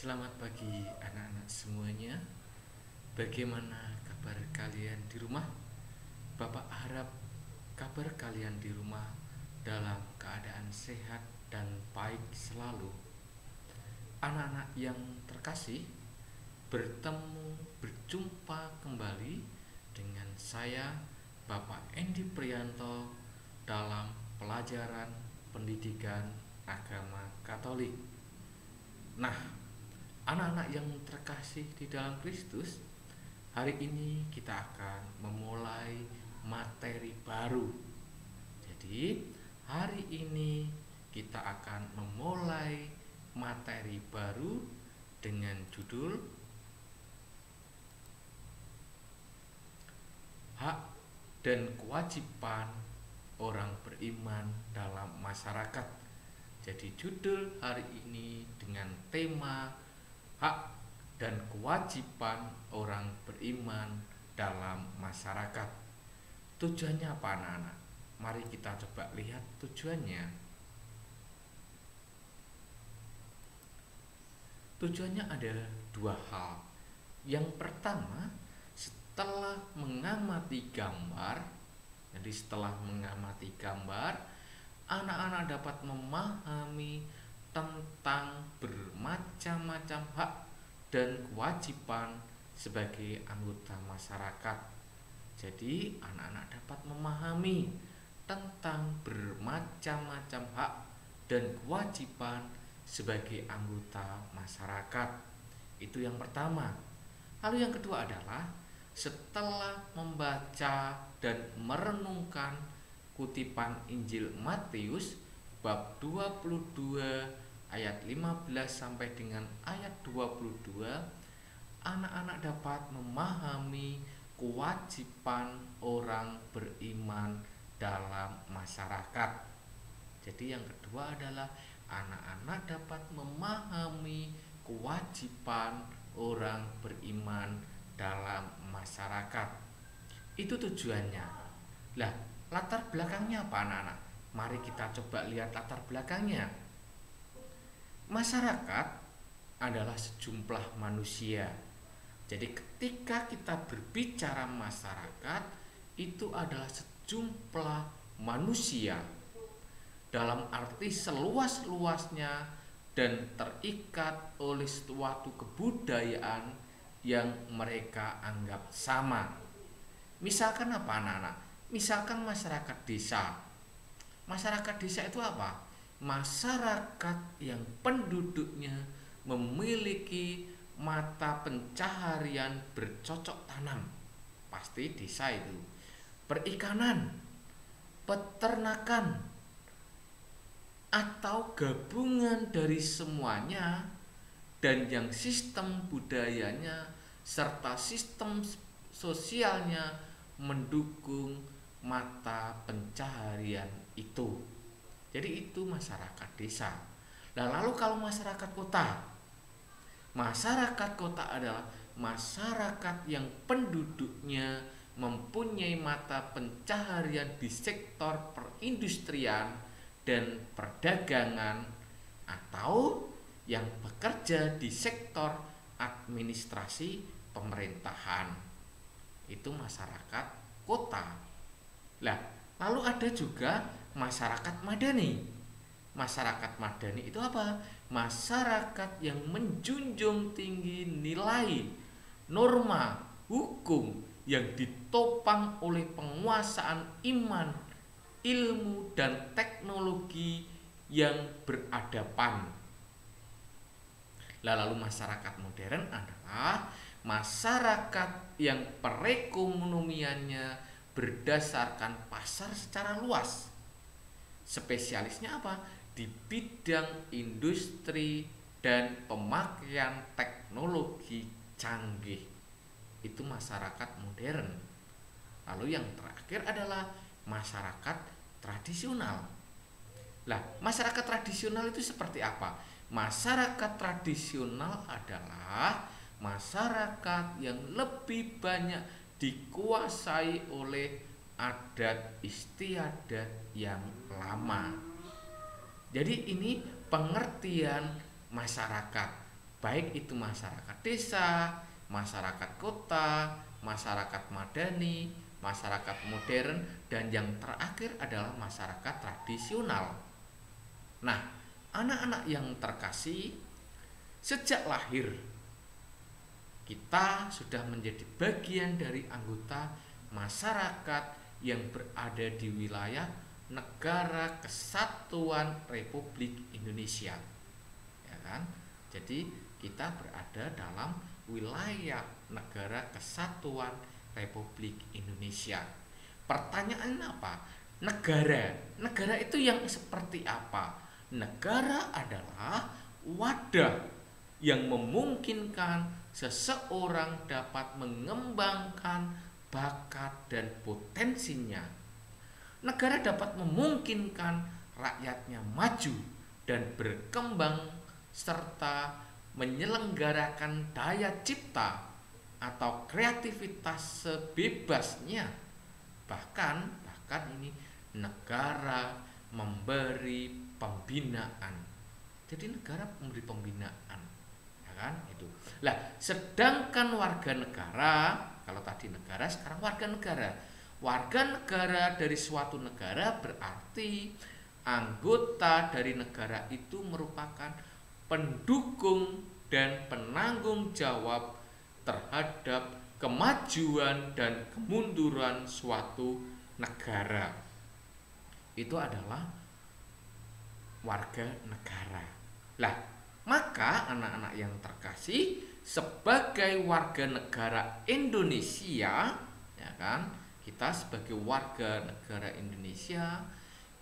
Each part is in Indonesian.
Selamat pagi anak-anak semuanya. Bagaimana kabar kalian di rumah? Bapak harap kabar kalian di rumah dalam keadaan sehat dan baik selalu. Anak-anak yang terkasih, berjumpa kembali dengan saya Bapak Endi Priyanto dalam pelajaran pendidikan agama Katolik. Nah, anak-anak yang terkasih di dalam Kristus, hari ini kita akan memulai materi baru. Jadi, hari ini kita akan memulai materi baru dengan judul Hak dan Kewajiban Orang Beriman dalam Masyarakat. Jadi judul hari ini dengan tema hak dan kewajiban orang beriman dalam masyarakat. Tujuannya apa anak-anak? Mari kita coba lihat tujuannya. Tujuannya ada dua hal. Yang pertama, setelah mengamati gambar, anak-anak dapat memahami tentang bermacam-macam hak dan kewajiban sebagai anggota masyarakat. Jadi, anak-anak dapat memahami tentang bermacam-macam hak dan kewajiban sebagai anggota masyarakat. Itu yang pertama. Lalu yang kedua adalah setelah membaca dan merenungkan kutipan Injil Matius bab 22 ayat 15 sampai dengan ayat 22, anak-anak dapat memahami kewajiban orang beriman dalam masyarakat. Jadi yang kedua adalah anak-anak dapat memahami kewajiban orang beriman dalam masyarakat. Itu tujuannya. Lah, latar belakangnya apa anak-anak? Mari kita coba lihat latar belakangnya. Masyarakat adalah sejumlah manusia. Jadi ketika kita berbicara masyarakat, itu adalah sejumlah manusia dalam arti seluas-luasnya dan terikat oleh suatu kebudayaan yang mereka anggap sama. Misalkan apa anak-anak? Misalkan masyarakat desa. Masyarakat desa itu apa? Masyarakat yang penduduknya memiliki mata pencaharian bercocok tanam. Pasti desa itu. Perikanan, peternakan, atau gabungan dari semuanya, dan yang sistem budayanya serta sistem sosialnya mendukung mata pencaharian itu. Jadi itu masyarakat desa. Nah, lalu kalau masyarakat kota, masyarakat kota adalah masyarakat yang penduduknya mempunyai mata pencaharian di sektor perindustrian dan perdagangan, atau yang bekerja di sektor administrasi pemerintahan. Itu masyarakat kota. Lah, lalu ada juga masyarakat madani. Masyarakat madani itu apa? Masyarakat yang menjunjung tinggi nilai, norma, hukum yang ditopang oleh penguasaan iman, ilmu, dan teknologi yang beradaban. Lalu masyarakat modern adalah masyarakat yang perekonomiannya berdasarkan pasar secara luas. Spesialisnya apa? Di bidang industri dan pemakaian teknologi canggih. Itu masyarakat modern. Lalu yang terakhir adalah masyarakat tradisional. Lah, masyarakat tradisional itu seperti apa? Masyarakat tradisional adalah masyarakat yang lebih banyak dikuasai oleh adat istiadat yang lama. Jadi ini pengertian masyarakat. baik itu masyarakat desa, masyarakat kota, masyarakat madani, masyarakat modern, dan yang terakhir adalah masyarakat tradisional. Nah, anak-anak yang terkasih, sejak lahir kita sudah menjadi bagian dari anggota masyarakat yang berada di wilayah Negara Kesatuan Republik Indonesia, ya kan? Jadi kita berada dalam wilayah Negara Kesatuan Republik Indonesia. Pertanyaannya apa? Negara itu yang seperti apa? Negara adalah wadah yang memungkinkan seseorang dapat mengembangkan bakat dan potensinya. Negara dapat memungkinkan rakyatnya maju dan berkembang serta menyelenggarakan daya cipta atau kreativitas sebebasnya. Bahkan ini negara memberi pembinaan. Jadi negara memberi pembinaan, ya kan? Itu. Lah, sedangkan warga negara, kalau tadi negara, sekarang warga negara. Warga negara dari suatu negara berarti anggota dari negara itu merupakan pendukung dan penanggung jawab terhadap kemajuan dan kemunduran suatu negara. Itu adalah warga negara. Lah, maka anak-anak yang terkasih, sebagai warga negara Indonesia, ya kan? Kita sebagai warga negara Indonesia,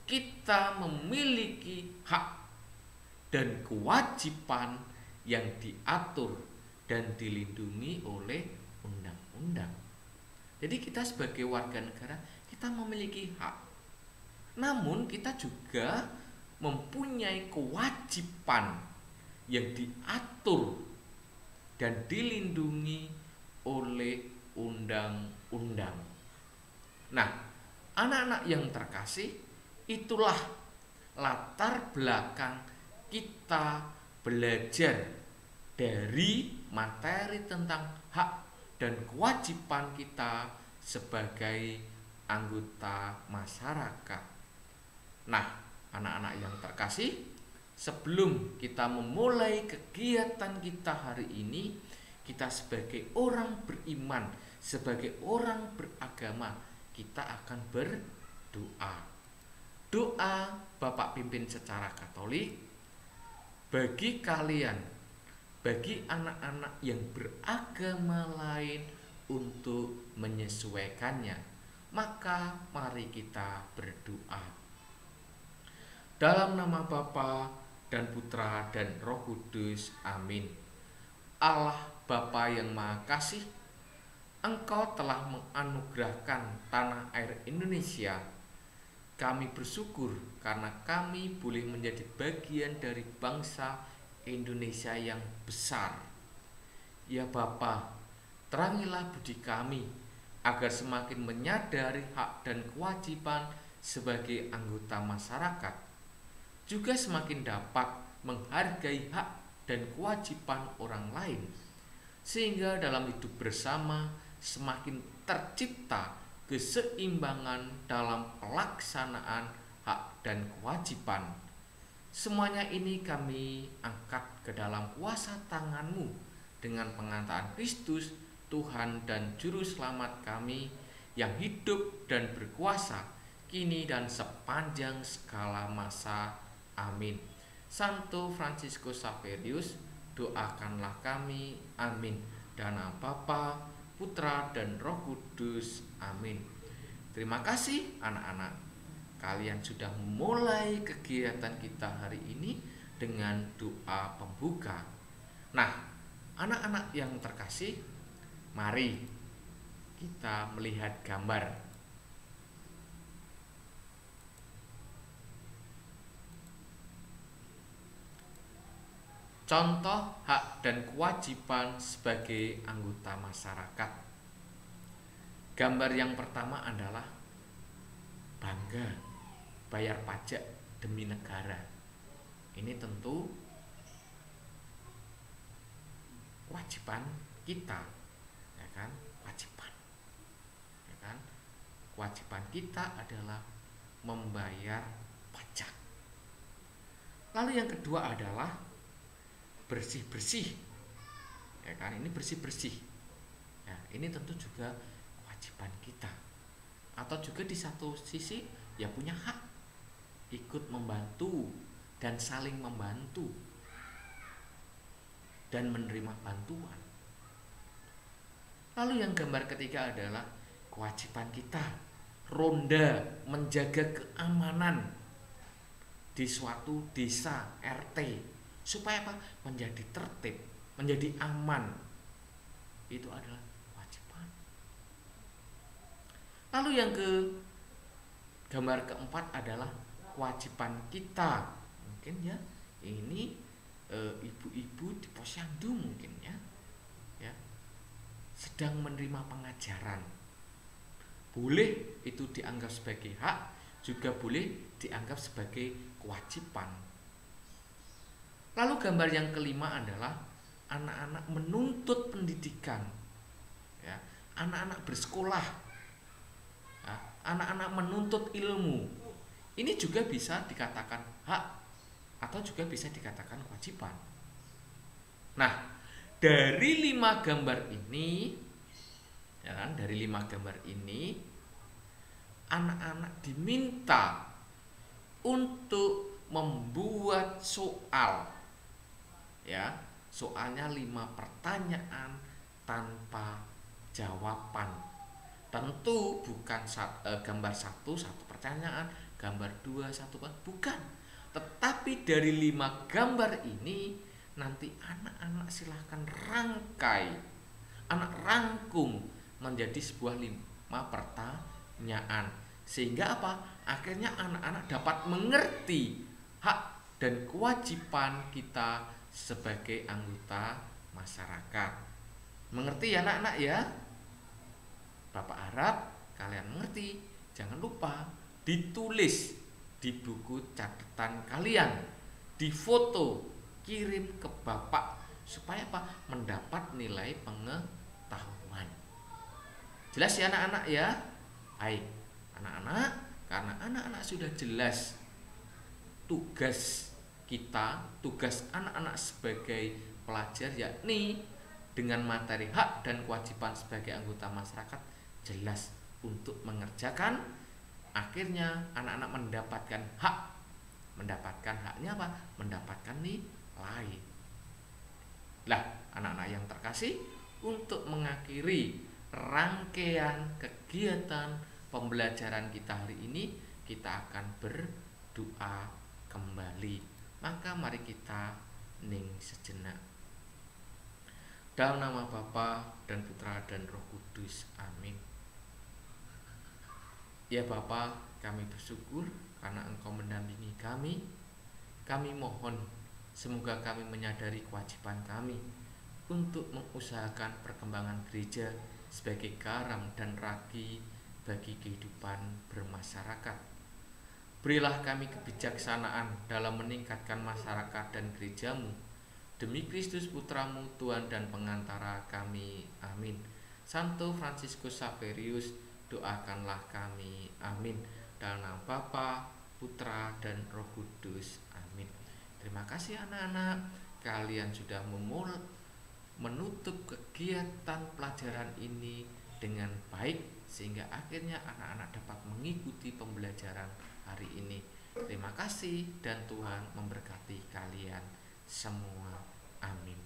kita memiliki hak dan kewajiban yang diatur dan dilindungi oleh undang-undang. Jadi kita sebagai warga negara, kita memiliki hak. Namun kita juga mempunyai kewajiban yang diatur dan dilindungi oleh undang-undang. Nah, anak-anak yang terkasih, itulah latar belakang kita belajar dari materi tentang hak dan kewajiban kita sebagai anggota masyarakat. Nah, anak-anak yang terkasih, sebelum kita memulai kegiatan kita hari ini, kita sebagai orang beriman, sebagai orang beragama, kita akan berdoa. Doa Bapak pimpin secara Katolik bagi kalian, bagi anak-anak yang beragama lain untuk menyesuaikannya. Maka mari kita berdoa. Dalam nama Bapa dan Putra dan Roh Kudus, amin. Allah Bapa yang Maha Kasih, Engkau telah menganugerahkan tanah air Indonesia. Kami bersyukur karena kami boleh menjadi bagian dari bangsa Indonesia yang besar. Ya Bapa, terangilah budi kami agar semakin menyadari hak dan kewajiban sebagai anggota masyarakat, juga semakin dapat menghargai hak dan kewajiban orang lain, sehingga dalam hidup bersama semakin tercipta keseimbangan dalam pelaksanaan hak dan kewajiban. Semuanya ini kami angkat ke dalam kuasa tangan-Mu dengan pengantaran Kristus, Tuhan dan Juru Selamat kami, yang hidup dan berkuasa kini dan sepanjang segala masa. Amin. Santo Fransiskus Xaverius, doakanlah kami. Amin. Dana Bapa, Putra dan Roh Kudus. Amin. Terima kasih anak-anak. Kalian sudah memulai kegiatan kita hari ini dengan doa pembuka. Nah, anak-anak yang terkasih, mari kita melihat gambar. Contoh hak dan kewajiban sebagai anggota masyarakat. Gambar yang pertama adalah bangga bayar pajak demi negara. Ini tentu kewajiban kita, ya kan? Kewajiban, ya kan? Kewajiban kita adalah membayar pajak. Lalu yang kedua adalah bersih-bersih, ya kan? Ini bersih-bersih. Ya, ini tentu juga kewajiban kita. Atau juga di satu sisi ya punya hak ikut membantu dan saling membantu dan menerima bantuan. Lalu yang gambar ketiga adalah kewajiban kita ronda, menjaga keamanan di suatu desa RT supaya apa? Menjadi tertib, menjadi aman. Itu adalah kewajiban. Lalu yang gambar keempat adalah kewajiban kita. Mungkin ya, ini ibu-ibu di posyandu mungkin ya, sedang menerima pengajaran. Boleh itu dianggap sebagai hak, juga boleh dianggap sebagai kewajiban. Lalu gambar yang kelima adalah anak-anak menuntut pendidikan, ya, anak-anak bersekolah, ya, anak-anak menuntut ilmu. Ini juga bisa dikatakan hak atau juga bisa dikatakan kewajiban. Nah, dari 5 gambar ini, ya kan, dari 5 gambar ini, anak-anak diminta untuk membuat soal, ya, soalnya 5 pertanyaan tanpa jawaban. Tentu bukan gambar 1 pertanyaan, gambar 2 1 bukan. Tetapi dari 5 gambar ini nanti anak-anak silahkan rangkum menjadi sebuah 5 pertanyaan. Sehingga apa? Akhirnya anak-anak dapat mengerti hak dan kewajiban kita sebagai anggota masyarakat. Mengerti ya anak-anak ya? Bapak harap kalian mengerti. Jangan lupa ditulis di buku catatan kalian, difoto, kirim ke bapak supaya apa? Mendapat nilai pengetahuan. Jelas ya anak-anak ya? Baik, anak-anak, karena anak-anak sudah jelas tugas kita, tugas anak-anak sebagai pelajar, yakni dengan materi hak dan kewajiban sebagai anggota masyarakat jelas untuk mengerjakan. Akhirnya anak-anak mendapatkan haknya apa? Mendapatkan nilai. Lah, anak-anak yang terkasih, untuk mengakhiri rangkaian kegiatan pembelajaran kita hari ini, kita akan berdoa kembali. Maka mari kita ning sejenak. Dalam nama Bapa dan Putra dan Roh Kudus. Amin. Ya Bapa, kami bersyukur karena Engkau mendampingi kami. Kami mohon semoga kami menyadari kewajiban kami untuk mengusahakan perkembangan gereja sebagai garam dan ragi bagi kehidupan bermasyarakat. Berilah kami kebijaksanaan dalam meningkatkan masyarakat dan gerejamu. Demi Kristus Putramu, Tuhan dan pengantara kami. Amin. Santo Fransiskus Saverius, doakanlah kami. Amin. Dalam nama Bapa, Putra dan Roh Kudus. Amin. Terima kasih anak-anak, kalian sudah menutup kegiatan pelajaran ini dengan baik, sehingga akhirnya anak-anak dapat mengikuti pembelajaran hari ini. Terima kasih dan Tuhan memberkati kalian semua. Amin.